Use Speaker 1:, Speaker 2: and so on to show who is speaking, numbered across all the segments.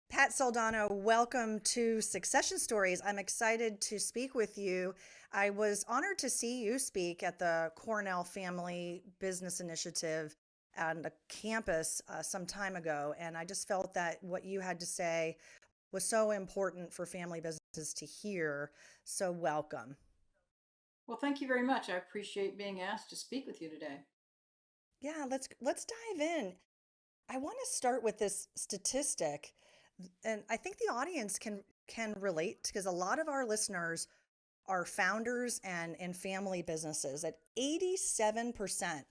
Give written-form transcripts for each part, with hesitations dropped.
Speaker 1: Pat Soldano, welcome to Succession Stories. I'm excited to speak with you. I was honored to see you speak at the Cornell Family Business Initiative on the campus some time ago, and I just felt that what you had to say was so important for family businesses to hear. So, welcome.
Speaker 2: Well, thank you very much. I appreciate being asked to speak with you today.
Speaker 1: Yeah, let's dive in. I want to start with this statistic, and I think the audience can relate because a lot of our listeners are founders and in family businesses. At 87%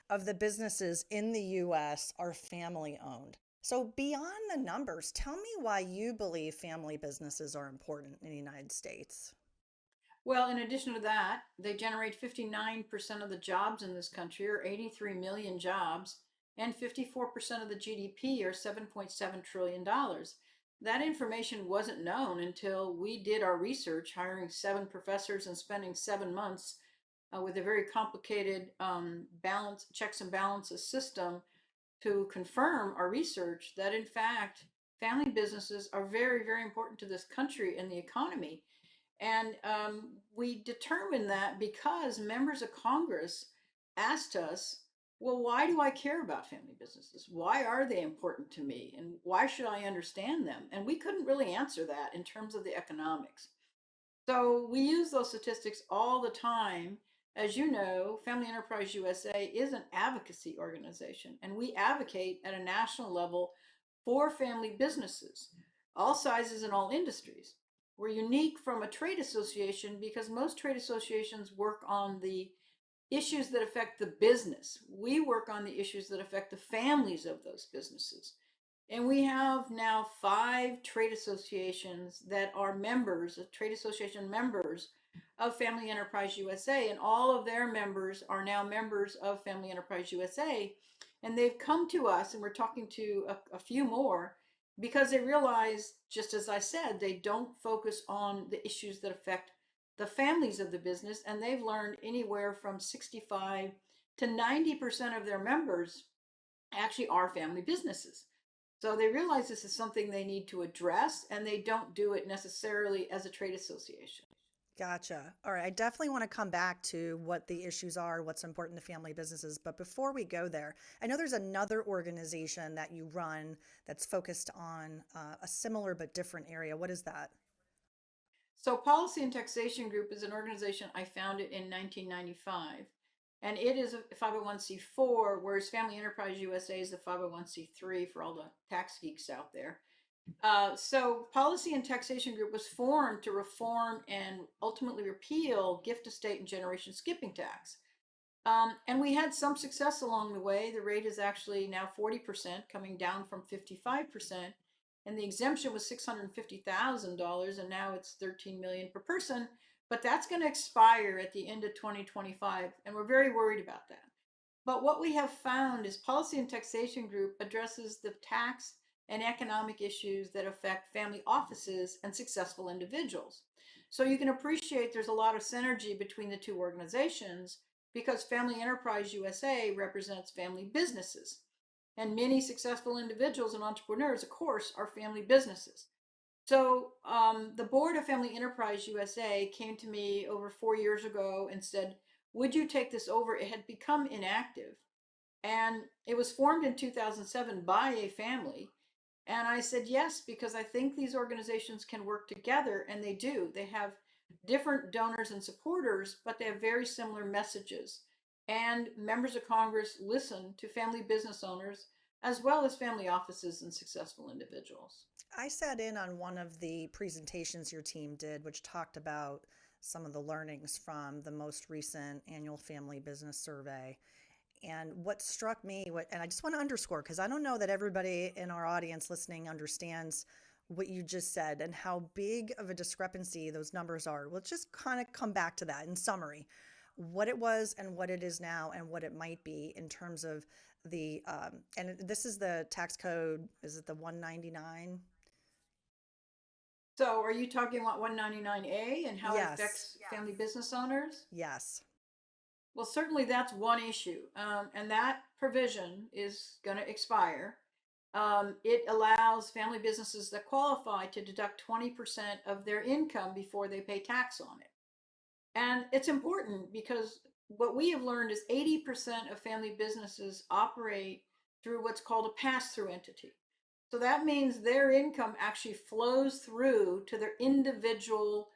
Speaker 1: of the businesses in the US are family owned. So beyond the numbers, tell me why you believe family businesses are important in the United States.
Speaker 2: Well, in addition to that, they generate 59% of the jobs in this country, or 83 million jobs, and 54% of the GDP, or $7.7 trillion. That information wasn't known until we did our research, hiring 7 professors and spending 7 months with a very complicated balance, checks and balances system to confirm our research that, in fact, family businesses are very, very important to this country and the economy. And we determined that because members of Congress asked us, well, why do I care about family businesses? Why are they important to me? And why should I understand them? And we couldn't really answer that in terms of the economics. So we use those statistics all the time. As you know, Family Enterprise USA is an advocacy organization, and we advocate at a national level for family businesses, all sizes and all industries. We're unique from a trade association because most trade associations work on the issues that affect the business. We work on the issues that affect the families of those businesses. And we have now 5 trade associations that are members, trade association members of Family Enterprise USA, and all of their members are now members of Family Enterprise USA. And they've come to us, and we're talking to a few more because they realize, just as I said, they don't focus on the issues that affect the families of the business. And they've learned anywhere from 65 to 90% of their members actually are family businesses. So they realize this is something they need to address, and they don't do it necessarily as a trade association.
Speaker 1: Gotcha. All right. I definitely want to come back to what the issues are, what's important to family businesses. But before we go there, I know there's another organization that you run that's focused on a similar but different area. What is that?
Speaker 2: So, Policy and Taxation Group is an organization I founded in 1995, and it is a 501c4, whereas Family Enterprise USA is a 501c3 for all the tax geeks out there. So, Policy and Taxation Group was formed to reform and ultimately repeal gift, estate, and generation skipping tax. And we had some success along the way. The rate is actually now 40%, coming down from 55%. And the exemption was $650,000, and now it's 13 million per person. But that's going to expire at the end of 2025, and we're very worried about that. But what we have found is Policy and Taxation Group addresses the tax and economic issues that affect family offices and successful individuals. So you can appreciate there's a lot of synergy between the two organizations because Family Enterprise USA represents family businesses. And many successful individuals and entrepreneurs, of course, are family businesses. So the board of Family Enterprise USA came to me over 4 years ago and said, would you take this over? It had become inactive. And it was formed in 2007 by a family. And I said yes, because I think these organizations can work together, and they do. They have different donors and supporters, but they have very similar messages. And members of Congress listen to family business owners as well as family offices and successful individuals.
Speaker 1: I sat in on one of the presentations your team did, which talked about some of the learnings from the most recent annual family business survey. And what struck me, and I just want to underscore, because I don't know that everybody in our audience listening understands what you just said and how big of a discrepancy those numbers are. Let's just kind of come back to that in summary, what it was and what it is now and what it might be in terms of and this is the tax code, is it the 199?
Speaker 2: So, are you talking about 199A and how it
Speaker 1: Yes,
Speaker 2: affects family business owners?
Speaker 1: yes.
Speaker 2: Well, certainly that's one issue. And that provision is going to expire. It allows family businesses that qualify to deduct 20% of their income before they pay tax on it. And it's important because what we have learned is 80% of family businesses operate through what's called a pass through entity. So that means their income actually flows through to their individual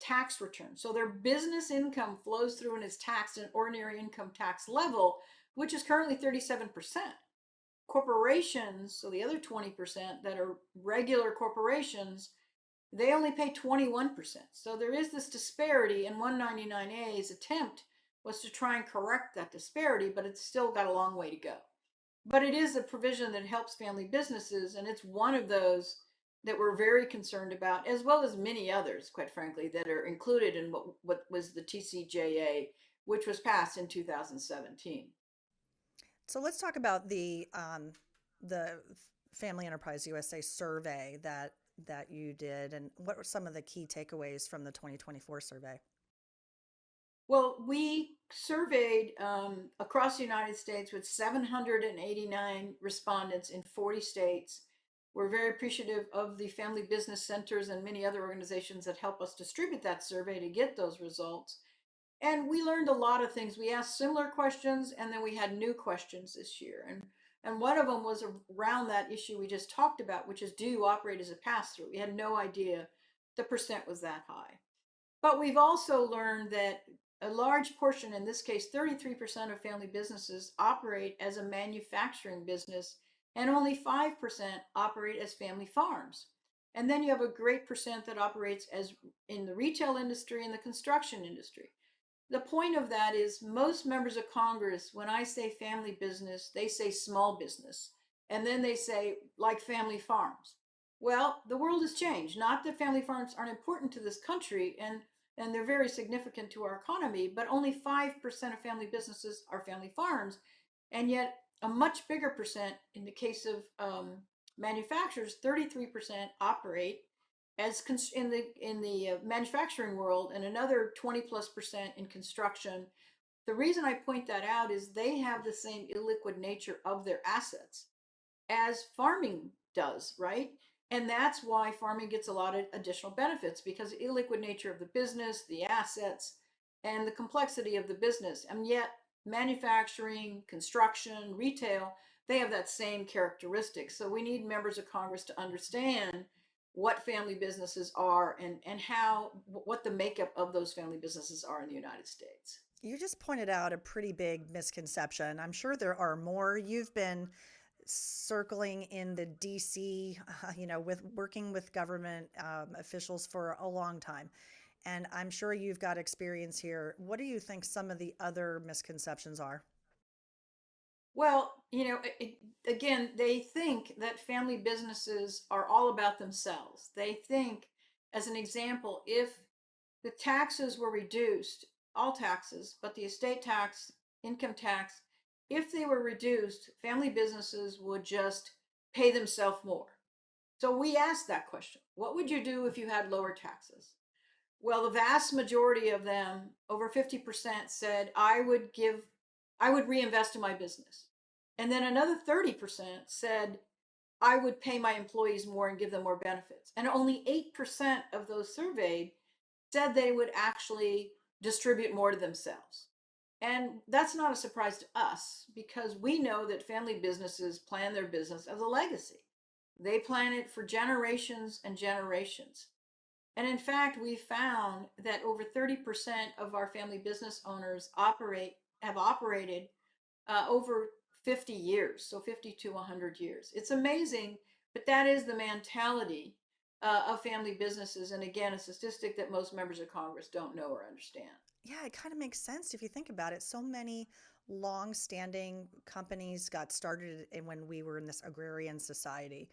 Speaker 2: tax return. So their business income flows through and is taxed at an ordinary income tax level, which is currently 37%. Corporations, so the other 20% that are regular corporations, they only pay 21%. So there is this disparity, and 199A's attempt was to try and correct that disparity, but it's still got a long way to go. But it is a provision that helps family businesses, and it's one of those that we're very concerned about, as well as many others, quite frankly, that are included in what was the TCJA, which was passed in 2017.
Speaker 1: So let's talk about the Family Enterprise USA survey that you did, and what were some of the key takeaways from the 2024 survey?
Speaker 2: Well, we surveyed across the United States with 789 respondents in 40 states. We're very appreciative of the family business centers and many other organizations that help us distribute that survey to get those results. And we learned a lot of things. We asked similar questions, and then we had new questions this year. And one of them was around that issue we just talked about, which is, do you operate as a pass through? We had no idea the percent was that high. But we've also learned that a large portion, in this case 33% of family businesses, operate as a manufacturing business, and only 5% operate as family farms. And then you have a great percent that operates as in the retail industry and the construction industry. The point of that is, most members of Congress, when I say family business, they say small business. And then they say, like family farms. Well, the world has changed. Not that family farms aren't important to this country, and they're very significant to our economy, but only 5% of family businesses are family farms. And yet, a much bigger percent in the case of manufacturers, 33% operate as in the manufacturing world, and another 20+% in construction. The reason I point that out is they have the same illiquid nature of their assets as farming does, right? And that's why farming gets a lot of additional benefits, because the illiquid nature of the business, the assets, and the complexity of the business. And yet, manufacturing, construction, retail, they have that same characteristic. So we need members of Congress to understand what family businesses are, and what the makeup of those family businesses are in the United States.
Speaker 1: You just pointed out a pretty big misconception. I'm sure there are more. You've been circling in the DC, with working with government officials for a long time. And I'm sure you've got experience here. What do you think some of the other misconceptions are?
Speaker 2: Well, again, they think that family businesses are all about themselves. They think, as an example, if the taxes were reduced, all taxes, but the estate tax, income tax, if they were reduced, family businesses would just pay themselves more. So we asked that question: what would you do if you had lower taxes? Well, the vast majority of them, over 50%, said, I would reinvest in my business. And then another 30% said, I would pay my employees more and give them more benefits. And only 8% of those surveyed said they would actually distribute more to themselves. And that's not a surprise to us, because we know that family businesses plan their business as a legacy. They plan it for generations and generations. And in fact, we found that over 30% of our family business owners have operated over 50 years, so 50 to 100 years. It's amazing, but that is the mentality of family businesses. And again, a statistic that most members of Congress don't know or understand.
Speaker 1: Yeah, it kind of makes sense if you think about it. So many long-standing companies got started when we were in this agrarian society,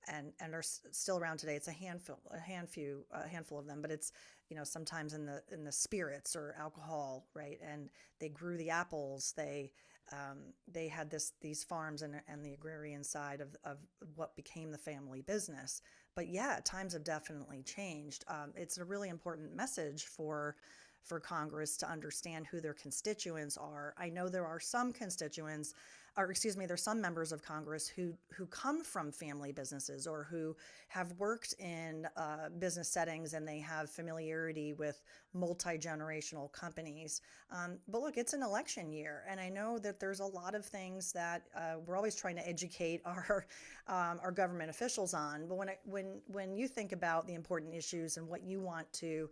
Speaker 1: and are still around today. It's a handful of them, but it's, sometimes in the spirits or alcohol, right? And they grew the apples. They had these farms, and the agrarian side of what became the family business. But yeah, times have definitely changed. It's a really important message for Congress to understand who their constituents are. I know there are some constituents or excuse me, there's some members of Congress who come from family businesses or who have worked in business settings and they have familiarity with multi-generational companies. But look, it's an election year, and I know that there's a lot of things that we're always trying to educate our government officials on. But when you think about the important issues and what you want to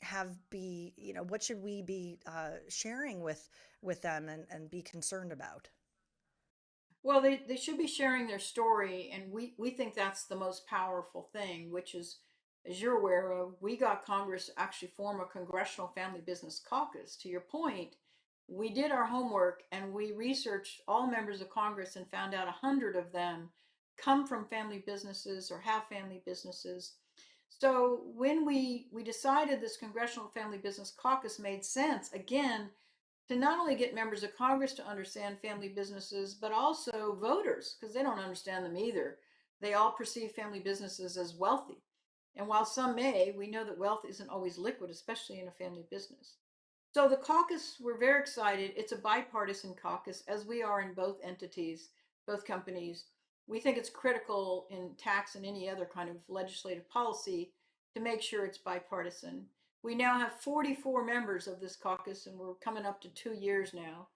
Speaker 1: have be, what should we be sharing with them and be concerned about?
Speaker 2: Well, they should be sharing their story, and we think that's the most powerful thing, which is, as you're aware of, we got Congress to actually form a Congressional Family Business Caucus. To your point, we did our homework and we researched all members of Congress and found out 100 of them come from family businesses or have family businesses. So when we decided this Congressional Family Business Caucus made sense, again, to not only get members of Congress to understand family businesses, but also voters, because they don't understand them either. They all perceive family businesses as wealthy. And while some may, we know that wealth isn't always liquid, especially in a family business. So the caucus, we're very excited. It's a bipartisan caucus, as we are in both entities, both companies. We think it's critical in tax and any other kind of legislative policy to make sure it's bipartisan. We now have 44 members of this caucus, and we're coming up to 2 years now.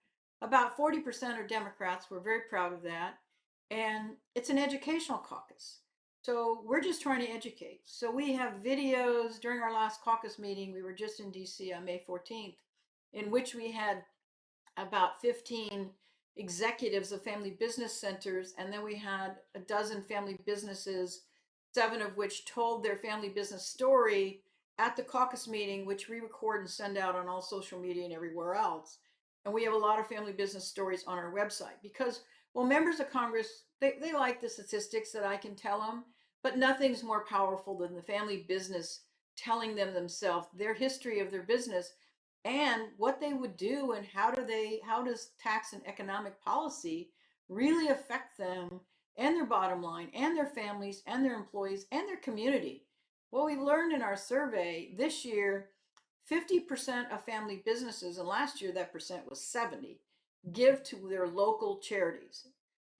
Speaker 2: About 40% are Democrats. We're very proud of that. And it's an educational caucus. So we're just trying to educate. So we have videos during our last caucus meeting. We were just in DC on May 14th, in which we had about 15 executives of family business centers, and then we had a dozen family businesses, 7 of which told their family business story at the caucus meeting, which we record and send out on all social media and everywhere else. And we have a lot of family business stories on our website because, well, members of Congress, they like the statistics that I can tell them, but nothing's more powerful than the family business telling them themselves their history of their business and what they would do and how does tax and economic policy really affect them and their bottom line and their families and their employees and their community. What we learned in our survey this year, 50% of family businesses, and last year that percent was 70, give to their local charities.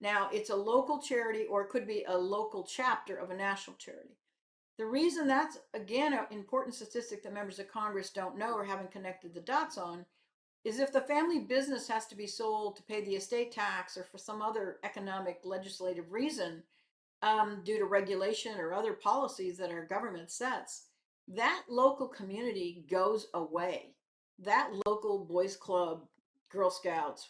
Speaker 2: Now, it's a local charity or it could be a local chapter of a national charity. The reason that's, again, an important statistic that members of Congress don't know or haven't connected the dots on is if the family business has to be sold to pay the estate tax or for some other economic legislative reason, due to regulation or other policies that our government sets, that local community goes away. That local boys club, Girl Scouts,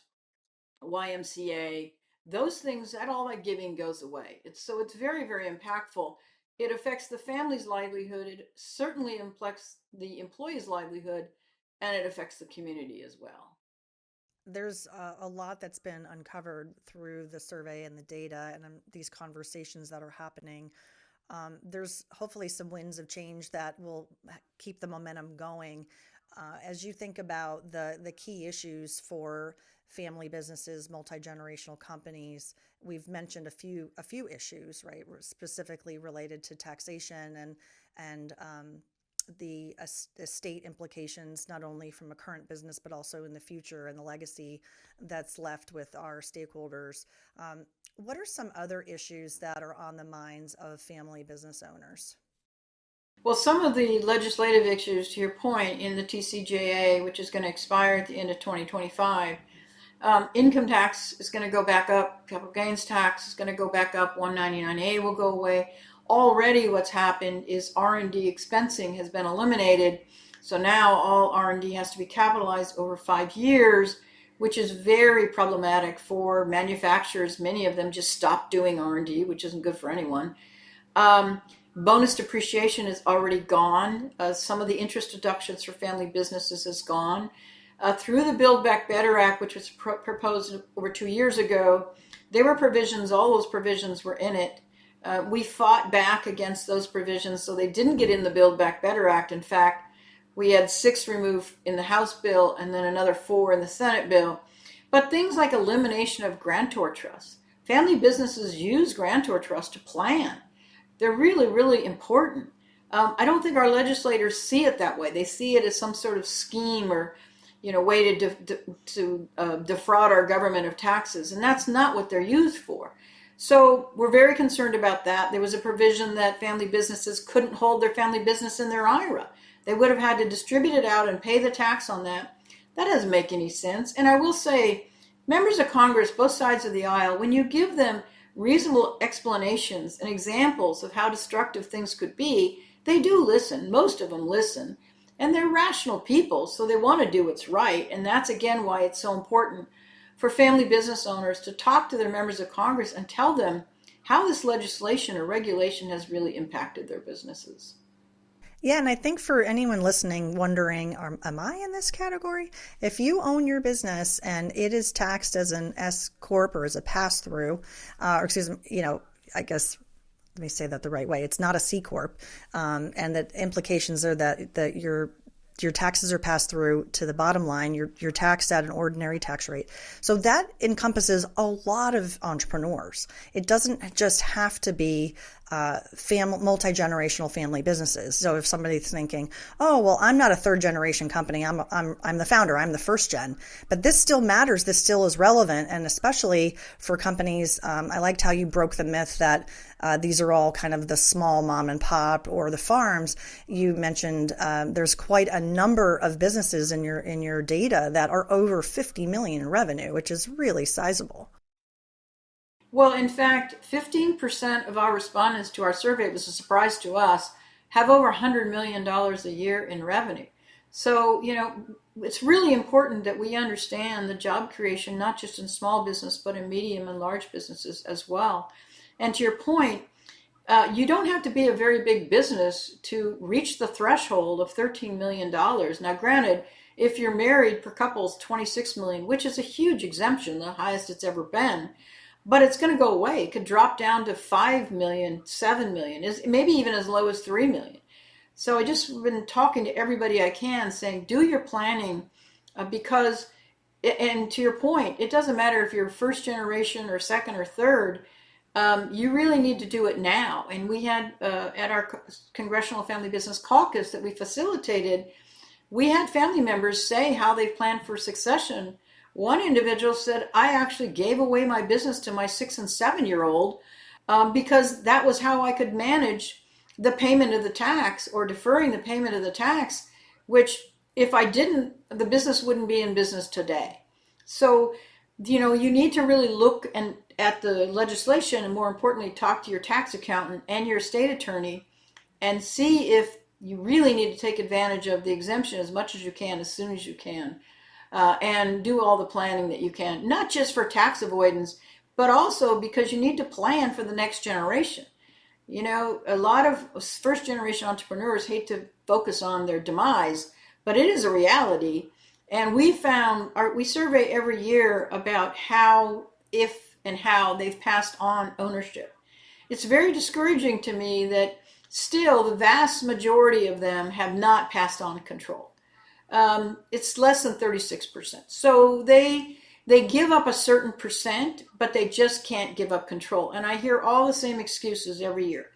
Speaker 2: YMCA, those things, that all that giving goes away. It's very, very impactful. It affects the family's livelihood. It certainly affects the employee's livelihood, and it affects the community as well.
Speaker 1: There's a lot that's been uncovered through the survey and the data and these conversations that are happening. There's hopefully some winds of change that will keep the momentum going. As you think about the key issues for family businesses, multi-generational companies, we've mentioned a few issues, right, specifically related to taxation and the estate implications, not only from a current business, but also in the future and the legacy that's left with our stakeholders. What are some other issues that are on the minds of family business owners?
Speaker 2: Well, some of the legislative issues, to your point, in the TCJA, which is going to expire at the end of 2025, income tax is going to go back up. Capital gains tax is going to go back up. 199A will go away. Already what's happened is R&D expensing has been eliminated. So now all R&D has to be capitalized over 5 years, which is very problematic for manufacturers. Many of them just stopped doing R&D, which isn't good for anyone. Bonus depreciation is already gone. Some of the interest deductions for family businesses is gone. Through the Build Back Better Act, which was proposed over 2 years ago, there were provisions, all those provisions were in it. We fought back against those provisions, so they didn't get in the Build Back Better Act. In fact, we had 6 removed in the House bill and then another 4 in the Senate bill. But things like elimination of grantor trusts. Family businesses use grantor trusts to plan. They're really, really important. I don't think our legislators see it that way. They see it as some sort of scheme or way to defraud our government of taxes. And that's not what they're used for. So we're very concerned about that. There was a provision that family businesses couldn't hold their family business in their IRA. They would have had to distribute it out and pay the tax on that. That doesn't make any sense. And I will say, members of Congress, both sides of the aisle, when you give them reasonable explanations and examples of how destructive things could be, they do listen. Most of them listen. And they're rational people, so they want to do what's right. And that's, again, why it's so important for family business owners to talk to their members of Congress and tell them how this legislation or regulation has really impacted their businesses.
Speaker 1: Yeah, and I think for anyone listening wondering, am I in this category? If you own your business and it is taxed as an S corp or as a pass-through, or excuse me, I guess let me say that the right way. It's not a C corp, and the implications are that your taxes are passed through to the bottom line. You're taxed at an ordinary tax rate. So that encompasses a lot of entrepreneurs. It doesn't just have to be multi-generational family businesses. So if somebody's thinking, oh, well, I'm not a third generation company. I'm the founder. I'm the first gen. But this still matters. This still is relevant. And especially for companies, I liked how you broke the myth that these are all kind of the small mom and pop or the farms. You mentioned there's quite a number of businesses in your data that are over 50 million in revenue, which is really sizable.
Speaker 2: Well, in fact, 15% of our respondents to our survey, it was a surprise to us, have over $100 million a year in revenue. So, it's really important that we understand the job creation, not just in small business, but in medium and large businesses as well. And to your point, you don't have to be a very big business to reach the threshold of $13 million. Now, granted, if you're married per couple is $26 million, which is a huge exemption, the highest it's ever been. But it's going to go away. It could drop down to 5 million, 7 million, maybe even as low as 3 million. So I just been talking to everybody I can saying, do your planning because, and to your point, it doesn't matter if you're first generation or second or third, you really need to do it now. And we had at our Congressional Family Business Caucus that we facilitated, we had family members say how they've planned for succession. One individual said, I actually gave away my business to my 6 and 7-year-old because that was how I could manage the payment of the tax or deferring the payment of the tax, which if I didn't, the business wouldn't be in business today. So, you need to really look at the legislation and more importantly, talk to your tax accountant and your state attorney and see if you really need to take advantage of the exemption as much as you can, as soon as you can. And do all the planning that you can, not just for tax avoidance, but also because you need to plan for the next generation. A lot of first generation entrepreneurs hate to focus on their demise, but it is a reality. And we survey every year about how, if and how they've passed on ownership. It's very discouraging to me that still the vast majority of them have not passed on control. It's less than 36%. So they give up a certain percent, but they just can't give up control. And I hear all the same excuses every year.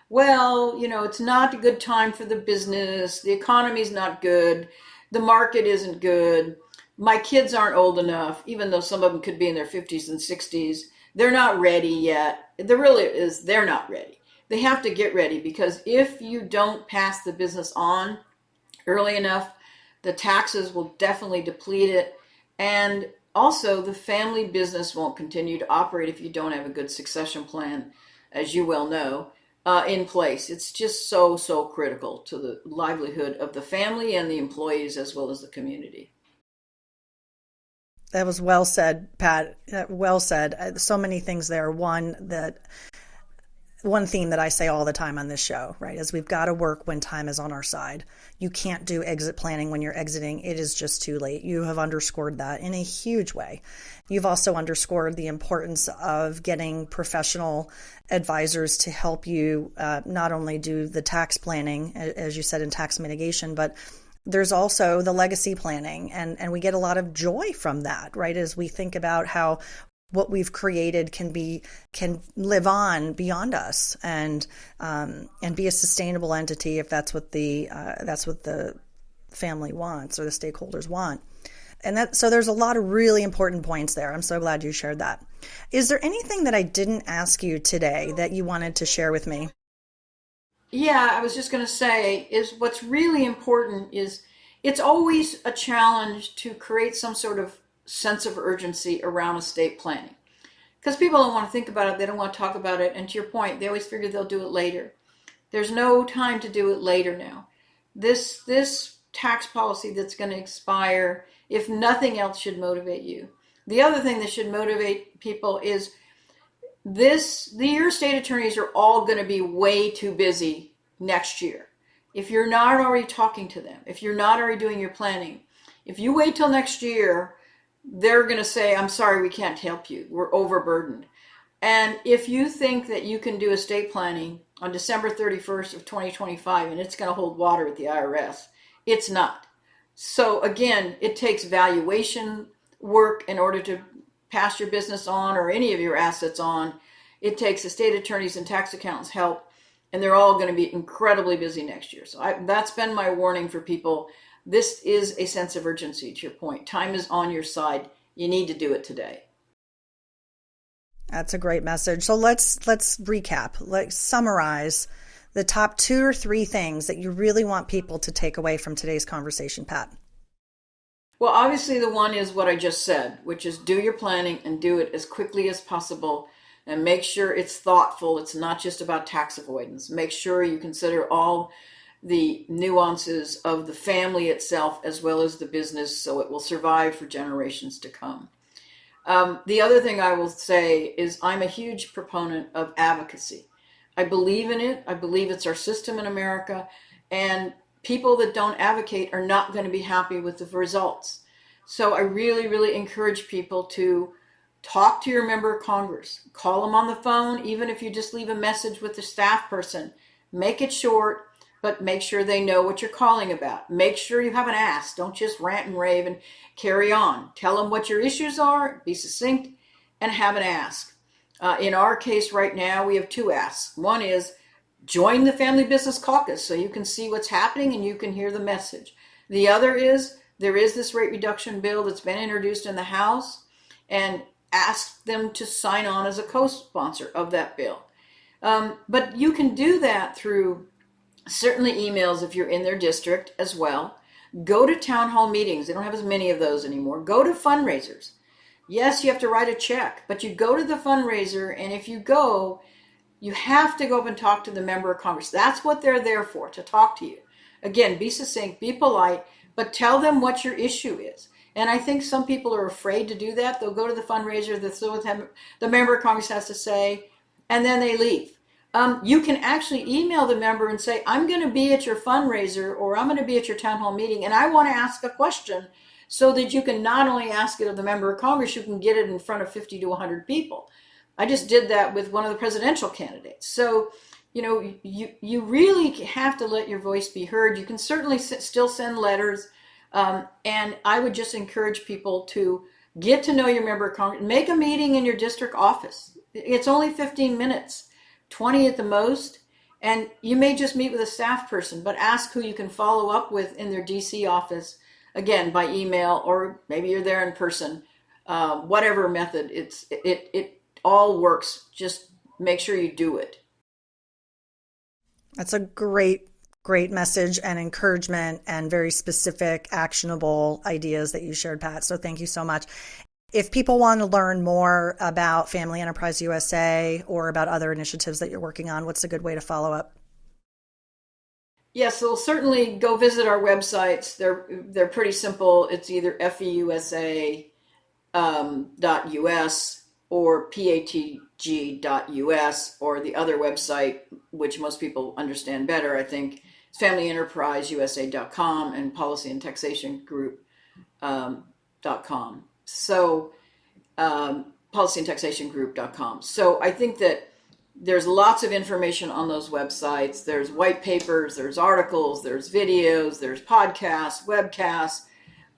Speaker 2: Well, it's not a good time for the business. The economy's not good. The market isn't good. My kids aren't old enough, even though some of them could be in their 50s and 60s. They're not ready yet. They're not ready. They have to get ready because if you don't pass the business on early enough, the taxes will definitely deplete it. And also the family business won't continue to operate if you don't have a good succession plan, as you well know, in place. It's just so critical to the livelihood of the family and the employees as well as the community.
Speaker 1: That was well said, Pat. Well said. So many things there. One theme that I say all the time on this show, right, is we've got to work when time is on our side. You can't do exit planning when you're exiting. It is just too late. You have underscored that in a huge way. You've also underscored the importance of getting professional advisors to help you not only do the tax planning, as you said, in tax mitigation, but there's also the legacy planning. And we get a lot of joy from that, right, as we think about how what we've created can live on beyond us and be a sustainable entity if that's what the family wants or the stakeholders want. So there's a lot of really important points there. I'm so glad you shared that. Is there anything that I didn't ask you today that you wanted to share with me?
Speaker 2: Yeah, I was just going to say is what's really important is it's always a challenge to create some sort of sense of urgency around estate planning because people don't want to think about it, they don't want to talk about it, and to your point, they always figure they'll do it later. There's no time to do it later now. This tax policy that's going to expire, if nothing else, should motivate you. The other thing that should motivate people is your state attorneys are all going to be way too busy next year. If you're not already talking to them, if you're not already doing your planning, if you wait till next year, they're going to say, I'm sorry, we can't help you. We're overburdened. And if you think that you can do estate planning on December 31st of 2025 and it's going to hold water at the IRS, it's not. So again, it takes valuation work in order to pass your business on or any of your assets on. It takes estate attorneys and tax accountants help, and they're all going to be incredibly busy next year. So that's been my warning for people. This is a sense of urgency, to your point. Time is on your side. You need to do it today.
Speaker 1: That's a great message. So let's recap. Let's summarize the top 2 or 3 things that you really want people to take away from today's conversation, Pat.
Speaker 2: Well, obviously the one is what I just said, which is do your planning and do it as quickly as possible and make sure it's thoughtful. It's not just about tax avoidance. Make sure you consider all the nuances of the family itself as well as the business so it will survive for generations to come. The other thing I will say is I'm a huge proponent of advocacy. I believe in it. I believe it's our system in America, and people that don't advocate are not going to be happy with the results. So I really, really encourage people to talk to your member of Congress. Call them on the phone, even if you just leave a message with the staff person. Make it short, but make sure they know what you're calling about. Make sure you have an ask. Don't just rant and rave and carry on. Tell them what your issues are, be succinct, and have an ask. In our case right now, we have 2 asks. One is join the Family Business Caucus so you can see what's happening and you can hear the message. The other is there is this rate reduction bill that's been introduced in the House, and ask them to sign on as a co-sponsor of that bill. But you can do that through certainly emails if you're in their district as well. Go to town hall meetings. They don't have as many of those anymore. Go to fundraisers. Yes, you have to write a check, but you go to the fundraiser, and if you go, you have to go up and talk to the member of Congress. That's what they're there for, to talk to you. Again, be succinct, be polite, but tell them what your issue is. And I think some people are afraid to do that. They'll go to the fundraiser, they'll see what the member of Congress has to say, and then they leave. You can actually email the member and say, I'm going to be at your fundraiser or I'm going to be at your town hall meeting and I want to ask a question, so that you can not only ask it of the member of Congress, you can get it in front of 50 to 100 people. I just did that with one of the presidential candidates. So, you really have to let your voice be heard. You can certainly still send letters. And I would just encourage people to get to know your member of Congress. Make a meeting in your district office. It's only 15 minutes, 20 at the most. And you may just meet with a staff person, but ask who you can follow up with in their DC office, again, by email, or maybe you're there in person. Whatever method, it all works. Just make sure you do it.
Speaker 1: That's a great message and encouragement and very specific, actionable ideas that you shared, Pat. So thank you so much. If people want to learn more about Family Enterprise USA or about other initiatives that you're working on, what's a good way to follow up?
Speaker 2: Yes, so certainly go visit our websites. They're pretty simple. It's either feusa.us or patg.us, or the other website, which most people understand better, I think, is familyenterpriseusa.com and policyandtaxationgroup.com. So policyandtaxationgroup.com. So I think that there's lots of information on those websites. There's white papers, there's articles, there's videos, there's podcasts, webcasts.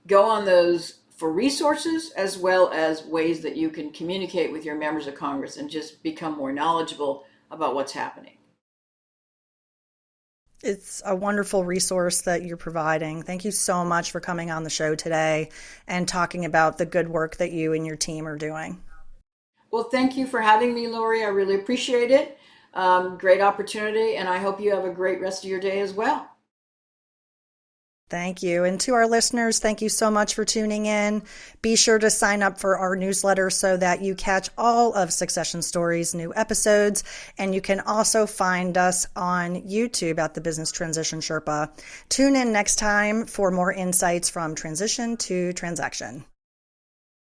Speaker 2: Go on those for resources as well as ways that you can communicate with your members of Congress and just become more knowledgeable about what's happening.
Speaker 1: It's a wonderful resource that you're providing. Thank you so much for coming on the show today and talking about the good work that you and your team are doing.
Speaker 2: Well, thank you for having me, Laurie. I really appreciate it. Great opportunity, and I hope you have a great rest of your day as well.
Speaker 1: Thank you. And to our listeners, thank you so much for tuning in. Be sure to sign up for our newsletter so that you catch all of Succession Stories' new episodes. And you can also find us on YouTube at the Business Transition Sherpa. Tune in next time for more insights from transition to transaction.